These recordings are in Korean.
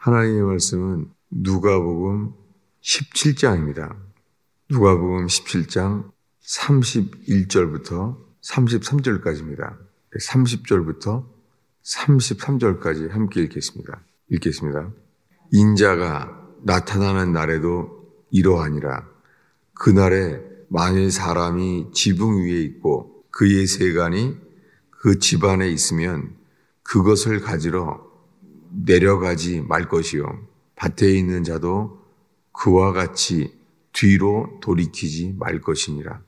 하나님의 말씀은 누가복음 17장입니다. 누가복음 17장 31절부터 33절까지입니다. 30절부터 33절까지 함께 읽겠습니다. 인자가 나타나는 날에도 이러하니라. 그날에 만일 사람이 지붕 위에 있고 그의 세간이 그 집안에 있으면 그것을 가지러 내려가지 말 것이요. 밭에 있는 자도 그와 같이 뒤로 돌이키지 말 것이니라.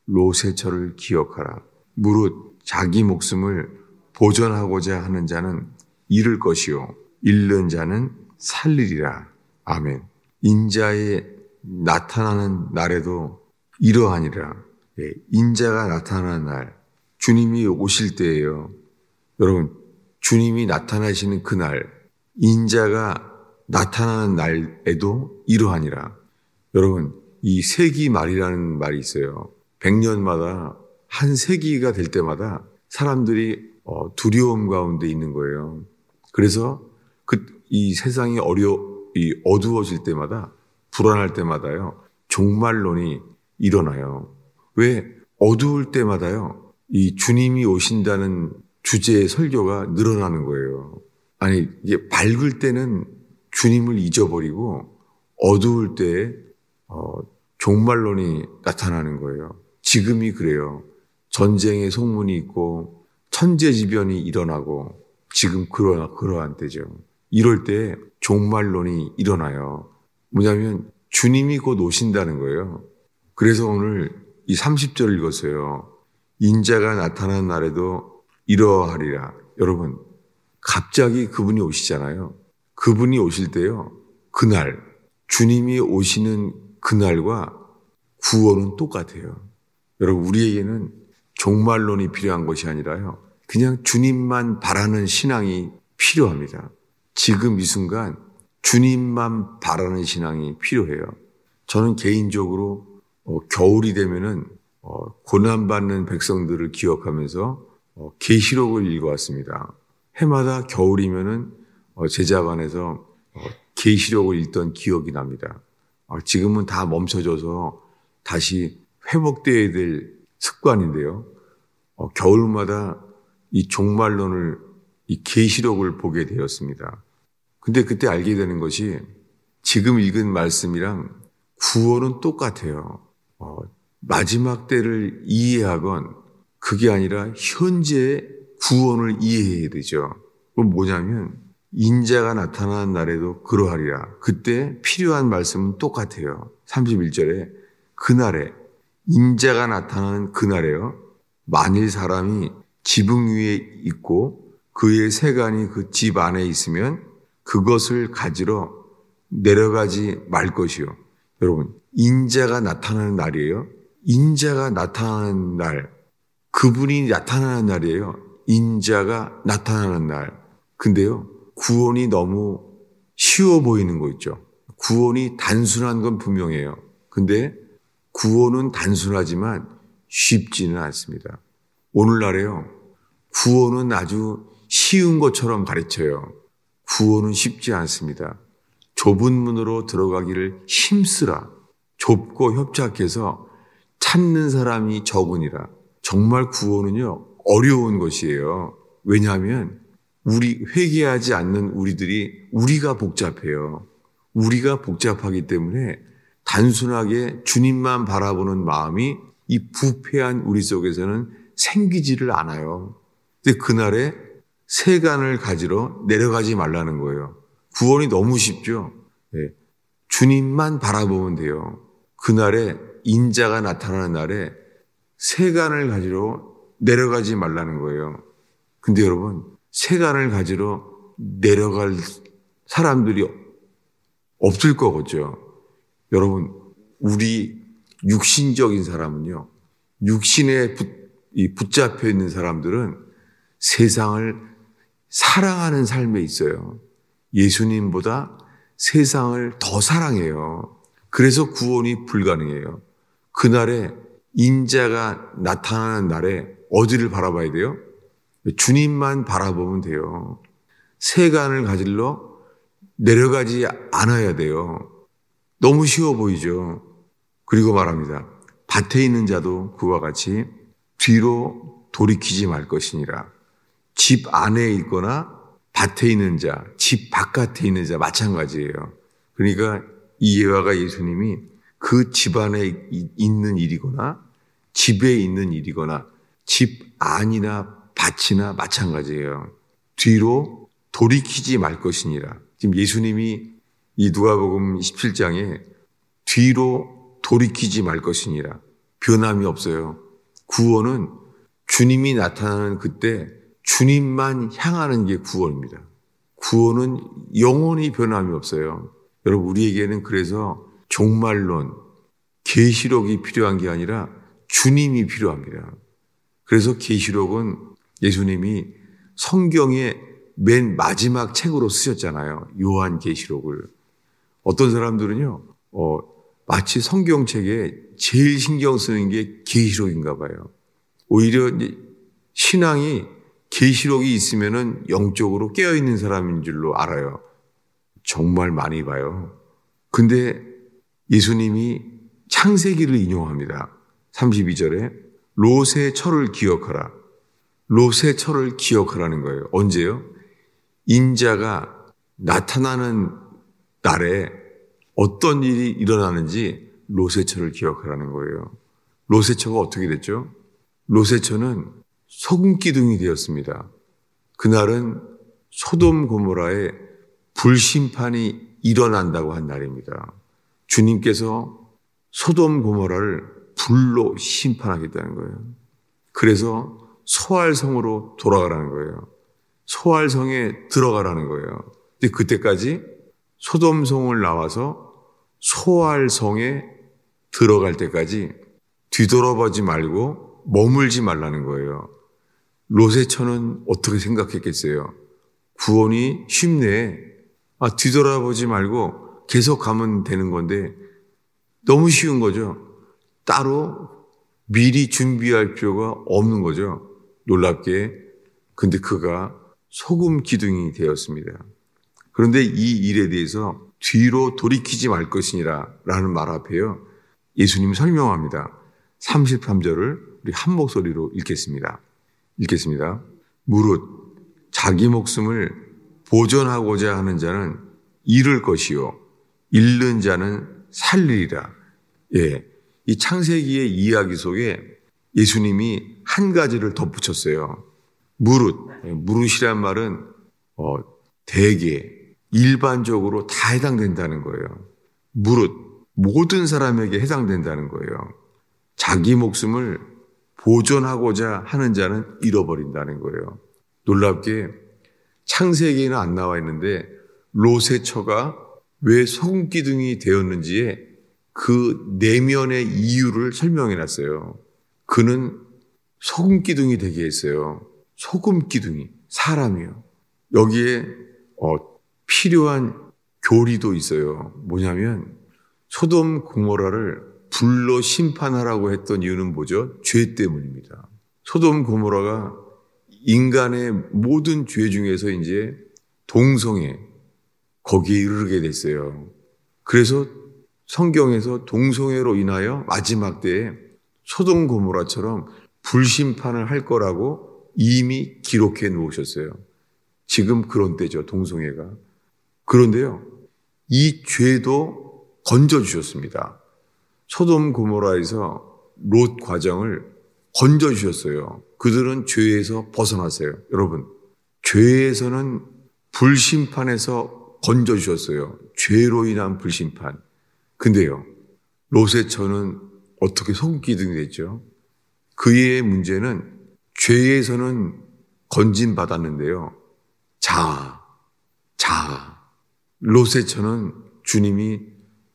롯의 처를 기억하라. 무릇 자기 목숨을 보전하고자 하는 자는 잃을 것이요. 잃는 자는 살리리라. 아멘. 인자의 나타나는 날에도 이러하니라. 인자가 나타나는 날, 주님이 오실 때예요. 여러분, 주님이 나타나시는 그날, 인자가 나타나는 날에도 이러하니라. 여러분, 이 세기 말이라는 말이 있어요. 100년마다 한 세기가 될 때마다 사람들이 두려움 가운데 있는 거예요. 그래서 이 세상이 어두워질 때마다, 불안할 때마다요, 종말론이 일어나요. 왜? 어두울 때마다요, 이 주님이 오신다는 주제의 설교가 늘어나는 거예요. 아니, 이게 밝을 때는 주님을 잊어버리고 어두울 때 종말론이 나타나는 거예요. 지금이 그래요. 전쟁의 소문이 있고 천재지변이 일어나고 지금 그러한 때죠. 이럴 때 종말론이 일어나요. 뭐냐면 주님이 곧 오신다는 거예요. 그래서 오늘 이 30절을 읽었어요. 인자가 나타난 날에도 이러하리라. 여러분, 갑자기 그분이 오시잖아요. 그분이 오실 때요, 그날, 주님이 오시는 그날과 구원은 똑같아요. 여러분, 우리에게는 종말론이 필요한 것이 아니라요, 그냥 주님만 바라는 신앙이 필요합니다. 지금 이 순간 주님만 바라는 신앙이 필요해요. 저는 개인적으로 겨울이 되면은 고난받는 백성들을 기억하면서 계시록을 읽어왔습니다. 해마다 겨울이면은 제자관에서 계시록을 읽던 기억이 납니다. 지금은 다 멈춰져서 다시 회복되어야 될 습관인데요. 겨울마다 이 종말론을, 이 계시록을 보게 되었습니다. 근데 그때 알게 되는 것이 지금 읽은 말씀이랑 구원은 똑같아요. 마지막 때를 이해하건 그게 아니라 현재의 구원을 이해해야 되죠. 그건 뭐냐면 인자가 나타나는 날에도 그러하리라. 그때 필요한 말씀은 똑같아요. 31절에 그날에, 인자가 나타나는 그날에요, 만일 사람이 지붕 위에 있고 그의 세간이 그 집 안에 있으면 그것을 가지러 내려가지 말 것이요. 여러분, 인자가 나타나는 날이에요. 인자가 나타나는 날, 그분이 나타나는 날이에요. 인자가 나타나는 날. 근데요, 구원이 너무 쉬워 보이는 거 있죠. 구원이 단순한 건 분명해요. 근데 구원은 단순하지만 쉽지는 않습니다. 오늘날에요, 구원은 아주 쉬운 것처럼 가르쳐요. 구원은 쉽지 않습니다. 좁은 문으로 들어가기를 힘쓰라. 좁고 협착해서 찾는 사람이 적으니라. 정말 구원은요, 어려운 것이에요. 왜냐하면 회개하지 않는 우리가 복잡해요. 우리가 복잡하기 때문에 단순하게 주님만 바라보는 마음이 이 부패한 우리 속에서는 생기지를 않아요. 근데 그날에 세간을 가지러 내려가지 말라는 거예요. 구원이 너무 쉽죠. 주님만 바라보면 돼요. 그날에, 인자가 나타나는 날에 세간을 가지러 내려가지 말라는 거예요. 근데 여러분, 세간을 가지러 내려갈 사람들이 없을 거겠죠. 여러분, 우리 육신적인 사람은요, 육신에 붙잡혀 있는 사람들은 세상을 사랑하는 삶에 있어요. 예수님보다 세상을 더 사랑해요. 그래서 구원이 불가능해요. 그날에, 인자가 나타나는 날에 어디를 바라봐야 돼요? 주님만 바라보면 돼요. 세간을 가질러 내려가지 않아야 돼요. 너무 쉬워 보이죠. 그리고 말합니다. 밭에 있는 자도 그와 같이 뒤로 돌이키지 말 것이니라. 집 안에 있거나 밭에 있는 자, 집 바깥에 있는 자 마찬가지예요. 그러니까 이 예화가 예수님이 그 집 안에 있는 일이거나 집에 있는 일이거나 집 안이나 밭이나 마찬가지예요. 뒤로 돌이키지 말 것이니라. 지금 예수님이 이 누가복음 17장에 뒤로 돌이키지 말 것이니라. 변함이 없어요. 구원은 주님이 나타나는 그때 주님만 향하는 게 구원입니다. 구원은 영원히 변함이 없어요. 여러분, 우리에게는 그래서 종말론, 계시록이 필요한 게 아니라 주님이 필요합니다. 그래서 계시록은 예수님이 성경의 맨 마지막 책으로 쓰셨잖아요. 요한계시록을. 어떤 사람들은요, 마치 성경책에 제일 신경 쓰는 게 계시록인가 봐요. 오히려 신앙이 계시록이 있으면은 영적으로 깨어있는 사람인 줄로 알아요. 정말 많이 봐요. 근데 예수님이 창세기를 인용합니다. 32절에 롯의 철을 기억하라. 롯의 철을 기억하라는 거예요. 언제요? 인자가 나타나는 날에 어떤 일이 일어나는지 롯의 철을 기억하라는 거예요. 롯의 처가 어떻게 됐죠? 롯의 처는 소금기둥이 되었습니다. 그날은 소돔 고모라에 불심판이 일어난다고 한 날입니다. 주님께서 소돔 고모라를 불로 심판하겠다는 거예요. 그래서 소알성으로 돌아가라는 거예요. 소알성에 들어가라는 거예요. 근데 그때까지 소돔성을 나와서 소알성에 들어갈 때까지 뒤돌아보지 말고 머물지 말라는 거예요. 롯의 처는 어떻게 생각했겠어요? 구원이 쉽네. 뒤돌아보지 말고 계속 가면 되는 건데 너무 쉬운 거죠. 따로 미리 준비할 필요가 없는 거죠. 놀랍게. 근데 그가 소금 기둥이 되었습니다. 그런데 이 일에 대해서 뒤로 돌이키지 말 것이니라 라는 말 앞에요. 예수님이 설명합니다. 33절을 우리 한 목소리로 읽겠습니다. 무릇 자기 목숨을 보존하고자 하는 자는 잃을 것이요 잃는 자는 살리리라. 예, 이 창세기의 이야기 속에 예수님이 한 가지를 덧붙였어요. 무릇이란 말은 대개 일반적으로 다 해당된다는 거예요. 모든 사람에게 해당된다는 거예요. 자기 목숨을 보존하고자 하는 자는 잃어버린다는 거예요. 놀랍게 창세기에는 안 나와 있는데 롯의 처가 왜 소금기둥이 되었는지에 그 내면의 이유를 설명해 놨어요. 그는 소금기둥이 되게 했어요. 소금기둥이, 사람이요. 여기에 필요한 교리도 있어요. 뭐냐면 소돔 고모라를 불로 심판하라고 했던 이유는 뭐죠? 죄 때문입니다. 소돔 고모라가 인간의 모든 죄 중에서 이제 동성애, 거기에 이르게 됐어요. 그래서 성경에서 동성애로 인하여 마지막 때에 소돔 고모라처럼 불심판을 할 거라고 이미 기록해 놓으셨어요. 지금 그런 때죠, 동성애가. 그런데요, 이 죄도 건져주셨습니다. 소돔 고모라에서 롯 과정을 건져주셨어요. 그들은 죄에서 벗어났어요. 여러분, 죄에서는 불심판에서 건져주셨어요. 죄로 인한 불심판. 근데요, 롯의 처는 어떻게 소금기둥이 됐죠? 그의 문제는 죄에서는 건진받았는데요. 롯의 처는 주님이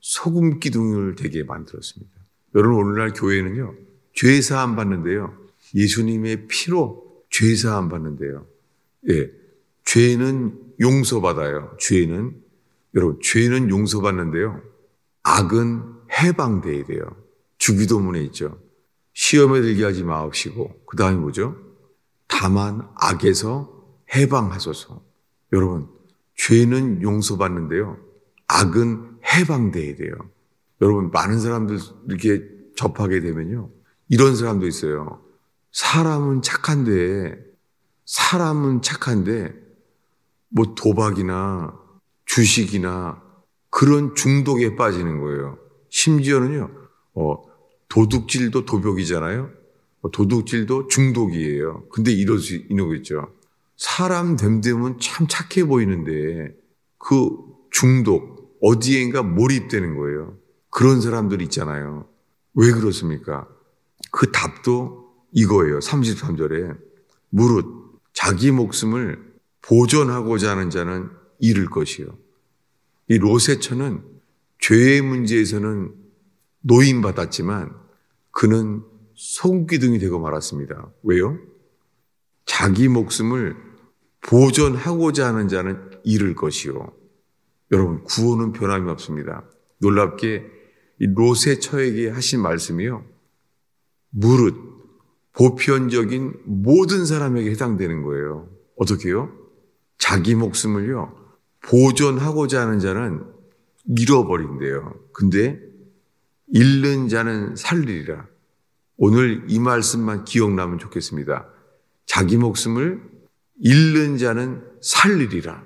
소금기둥을 되게 만들었습니다. 여러분, 오늘날 교회는요, 죄사함 받는데요. 예수님의 피로 죄사함 받는데요. 예, 죄는 용서받아요. 여러분, 죄는 용서받는데요. 악은 해방돼야 돼요. 주기도문에 있죠. 시험에 들게 하지 마옵시고, 그 다음에 뭐죠? 다만 악에서 해방하소서. 여러분, 죄는 용서받는데요. 악은 해방돼야 돼요. 여러분, 많은 사람들 이렇게 접하게 되면요. 이런 사람도 있어요. 사람은 착한데 뭐 도박이나 주식이나 그런 중독에 빠지는 거예요. 심지어는요, 도둑질도 도벽이잖아요. 도둑질도 중독이에요. 근데 이러고 있죠. 사람 됨됨은 참 착해 보이는데 그 중독, 어디엔가 몰입되는 거예요. 그런 사람들 있잖아요. 왜 그렇습니까? 그 답도 이거예요. 33절에 무릇 자기 목숨을 보존하고자 하는 자는 잃을 것이요. 이 롯의 처는 죄의 문제에서는 노인받았지만 그는 소금기둥이 되고 말았습니다. 왜요? 자기 목숨을 보존하고자 하는 자는 잃을 것이요. 여러분, 구원은 변함이 없습니다. 놀랍게 이 롯의 처에게 하신 말씀이요. 무릇 보편적인 모든 사람에게 해당되는 거예요. 어떻게요? 자기 목숨을요, 보존하고자 하는 자는 잃어버린대요. 근데 잃는 자는 살리리라. 오늘 이 말씀만 기억나면 좋겠습니다. 자기 목숨을 잃는 자는 살리리라.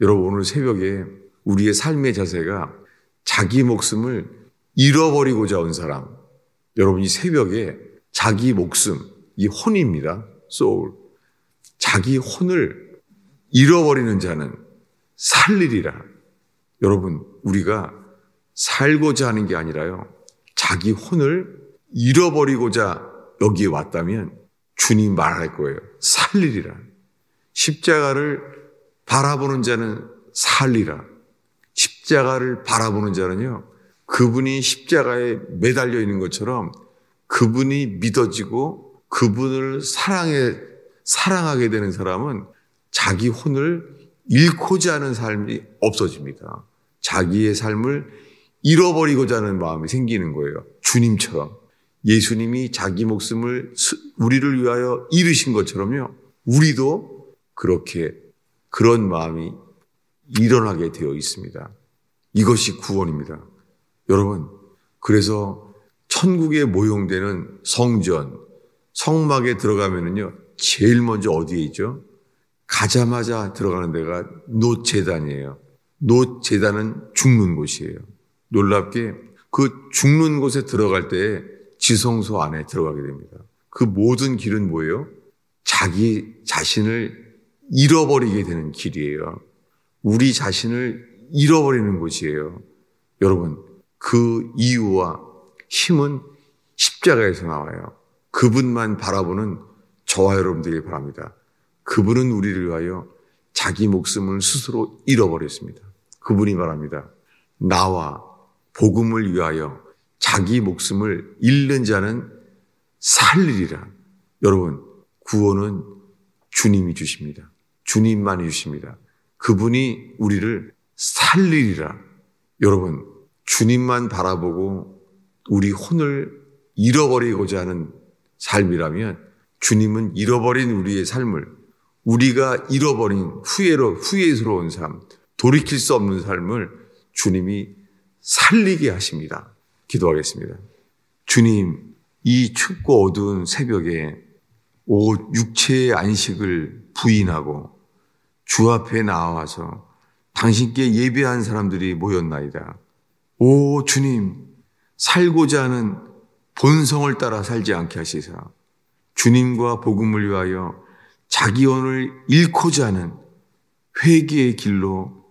여러분, 오늘 새벽에 우리의 삶의 자세가 자기 목숨을 잃어버리고자 온 사람. 여러분, 이 새벽에 자기 목숨, 이 혼입니다. soul. 자기 혼을 잃어버리는 자는 살리리라. 여러분, 우리가 살고자 하는 게 아니라요, 자기 혼을 잃어버리고자 여기에 왔다면 주님 말할 거예요. 살리리라. 십자가를 바라보는 자는 살리라. 십자가를 바라보는 자는요, 그분이 십자가에 매달려 있는 것처럼 그분이 믿어지고 그분을 사랑하게 되는 사람은 자기 혼을 잃고자 하는 삶이 없어집니다. 자기의 삶을 잃어버리고자 하는 마음이 생기는 거예요. 주님처럼. 예수님이 자기 목숨을 우리를 위하여 잃으신 것처럼요, 우리도 그렇게 그런 마음이 일어나게 되어 있습니다. 이것이 구원입니다. 여러분, 그래서 천국에 모형되는 성전, 성막에 들어가면은요, 제일 먼저 어디에 있죠? 가자마자 들어가는 데가 놋제단이에요. 놋제단은 죽는 곳이에요. 놀랍게 그 죽는 곳에 들어갈 때 지성소 안에 들어가게 됩니다. 그 모든 길은 뭐예요? 자기 자신을 잃어버리게 되는 길이에요. 우리 자신을 잃어버리는 곳이에요. 여러분, 그 이유와 힘은 십자가에서 나와요. 그분만 바라보는 저와 여러분들이 바랍니다. 그분은 우리를 위하여 자기 목숨을 스스로 잃어버렸습니다. 그분이 말합니다. 나와 복음을 위하여 자기 목숨을 잃는 자는 살리리라. 여러분, 구원은 주님이 주십니다. 주님만이 주십니다. 그분이 우리를 살리리라. 여러분, 주님만 바라보고 우리 혼을 잃어버리고자 하는 삶이라면 주님은 잃어버린 우리의 삶을, 우리가 잃어버린 후회스러운 삶, 돌이킬 수 없는 삶을 주님이 살리게 하십니다. 기도하겠습니다. 주님, 이 춥고 어두운 새벽에 육체의 안식을 부인하고 주 앞에 나와서 당신께 예배한 사람들이 모였나이다. 오 주님, 살고자 하는 본성을 따라 살지 않게 하시사 주님과 복음을 위하여 자기 혼을 잃고자 하는 회개의 길로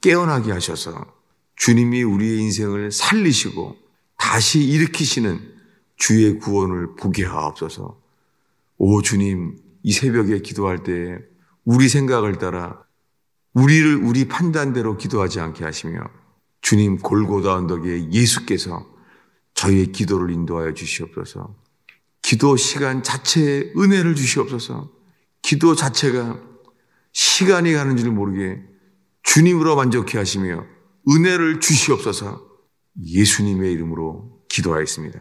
깨어나게 하셔서 주님이 우리의 인생을 살리시고 다시 일으키시는 주의 구원을 보게 하옵소서. 오 주님, 이 새벽에 기도할 때 우리 생각을 따라 우리 판단대로 기도하지 않게 하시며 주님 골고다 언덕에 예수께서 저희의 기도를 인도하여 주시옵소서. 기도 시간 자체에 은혜를 주시옵소서. 기도 자체가 시간이 가는 줄 모르게 주님으로 만족해 하시며 은혜를 주시옵소서. 예수님의 이름으로 기도하였습니다.